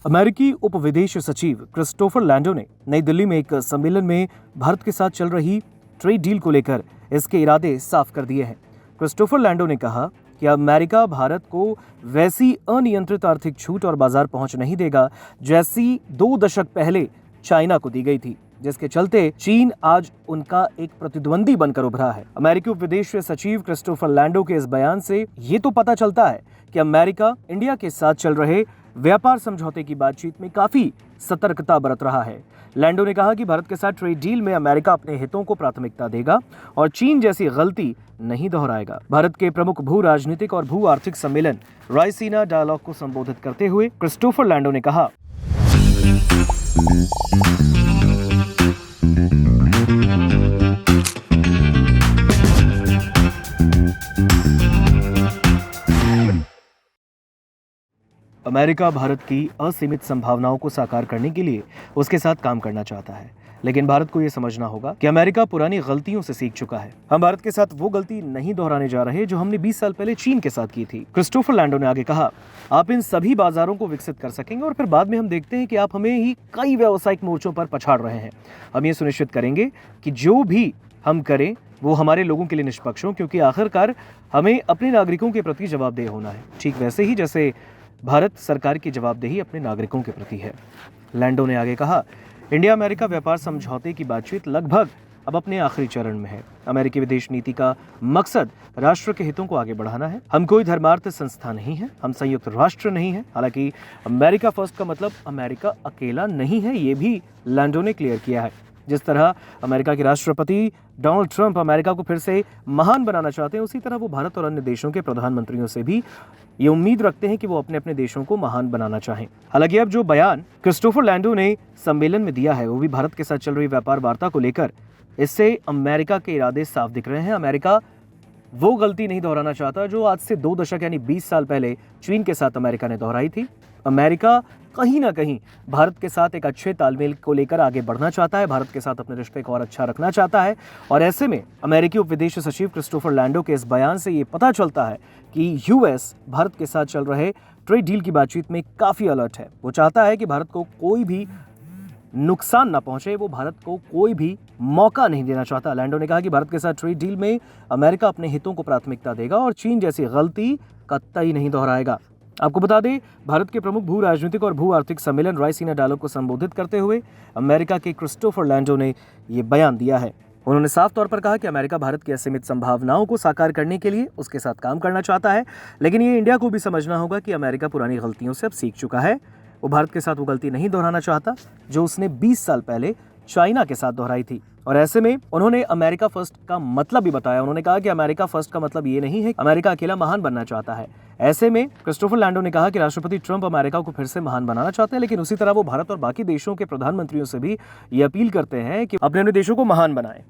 अमेरिकी उप विदेश सचिव क्रिस्टोफर लैंडो ने नई दिल्ली में एक सम्मेलन में भारत के साथ चल रही ट्रेड डील को लेकर इसके इरादे साफ कर दिए हैं। क्रिस्टोफर लैंडो ने कहा कि अमेरिका भारत को वैसी अनियंत्रित आर्थिक छूट और बाजार पहुंच नहीं देगा जैसी 2 दशक पहले चाइना को दी गई थी, जिसके चलते चीन आज उनका एक प्रतिद्वंदी बनकर उभरा है। अमेरिकी उप विदेश सचिव क्रिस्टोफर लैंडो के इस बयान से ये तो पता चलता है कि अमेरिका इंडिया के साथ चल रहे व्यापार समझौते की बातचीत में काफी सतर्कता बरत रहा है। लैंडो ने कहा कि भारत के साथ ट्रेड डील में अमेरिका अपने हितों को प्राथमिकता देगा और चीन जैसी गलती नहीं दोहराएगा। भारत के प्रमुख भू राजनीतिक और भू आर्थिक सम्मेलन रायसीना डायलॉग को संबोधित करते हुए क्रिस्टोफर लैंडो ने कहा, अमेरिका भारत की असीमित संभावनाओं को साकार करने के लिए उसके साथ काम करना चाहता है, लेकिन भारत को यह समझना होगा कि अमेरिका पुरानी गलतियों से सीख चुका है। हम भारत के साथ वो गलती नहीं दोहराने जा रहे जो हमने 20 साल पहले चीन के साथ की थी। क्रिस्टोफर लैंडो ने आगे कहा, आप इन सभी बाजारों को विकसित कर सकेंगे और फिर बाद में हम देखते हैं कि आप हमें ही कई व्यावसायिक मोर्चों पर पछाड़ रहे हैं। हम ये सुनिश्चित करेंगे कि जो भी हम करें वो हमारे लोगों के लिए निष्पक्ष हो, क्योंकि आखिरकार हमें अपने नागरिकों के प्रति जवाबदेह होना है, ठीक वैसे ही जैसे भारत सरकार की जवाबदेही अपने नागरिकों के प्रति है। लैंडो ने आगे कहा, इंडिया अमेरिका व्यापार समझौते की बातचीत लगभग अब अपने आखिरी चरण में है। अमेरिकी विदेश नीति का मकसद राष्ट्र के हितों को आगे बढ़ाना है। हम कोई धर्मार्थ संस्था नहीं है, हम संयुक्त राष्ट्र नहीं है। हालांकि अमेरिका फर्स्ट का मतलब अमेरिका अकेला नहीं है, ये भी लैंडो ने क्लियर किया है। जिस तरह अमेरिका के राष्ट्रपति डोनाल्ड ट्रंप अमेरिका को फिर से महान बनाना चाहते हैं, उसी तरह वो भारत और अन्य देशों के प्रधानमंत्रियों से भी ये उम्मीद रखते हैं कि वो अपने अपने देशों को महान बनाना चाहें। हालांकि अब जो बयान क्रिस्टोफर लैंडो ने सम्मेलन में दिया है वो भी भारत के साथ चल रही व्यापार वार्ता को लेकर, इससे अमेरिका के इरादे साफ दिख रहे हैं। अमेरिका वो गलती नहीं दोहराना चाहता जो आज से 2 दशक यानी 20 साल पहले चीन के साथ अमेरिका ने दोहराई थी। अमेरिका कहीं ना कहीं भारत के साथ एक अच्छे तालमेल को लेकर आगे बढ़ना चाहता है, भारत के साथ अपने रिश्ते को और अच्छा रखना चाहता है। और ऐसे में अमेरिकी उप विदेश सचिव क्रिस्टोफर लैंडो के इस बयान से ये पता चलता है कि यूएस भारत के साथ चल रहे ट्रेड डील की बातचीत में काफ़ी अलर्ट है। वो चाहता है कि भारत को कोई भी नुकसान ना पहुंचे, वो भारत को कोई भी मौका नहीं देना चाहता। लैंडो ने कहा कि भारत के साथ ट्रेड डील में अमेरिका अपने हितों को प्राथमिकता देगा और चीन जैसी गलती कतई नहीं दोहराएगा। आपको बता दें, भारत के प्रमुख भू राजनीतिक और भू आर्थिक सम्मेलन रायसीना डायलॉग को संबोधित करते हुए अमेरिका के क्रिस्टोफर लैंडो ने ये बयान दिया है। उन्होंने साफ तौर पर कहा कि अमेरिका भारत की असीमित संभावनाओं को साकार करने के लिए उसके साथ काम करना चाहता है, लेकिन ये इंडिया को भी समझना होगा कि अमेरिका पुरानी गलतियों से अब सीख चुका है। वो भारत के साथ वो गलती नहीं दोहराना चाहता जो उसने 20 साल पहले चाइना के साथ दोहराई थी। और ऐसे में उन्होंने अमेरिका फर्स्ट का मतलब भी बताया। उन्होंने कहा कि अमेरिका फर्स्ट का मतलब ये नहीं है अमेरिका अकेला महान बनना चाहता है। ऐसे में क्रिस्टोफर लैंडो ने कहा कि राष्ट्रपति ट्रंप अमेरिका को फिर से महान बनाना चाहते हैं, लेकिन उसी तरह वो भारत और बाकी देशों के प्रधानमंत्रियों से भी ये अपील करते हैं कि अपने देशों को महान बनाएं।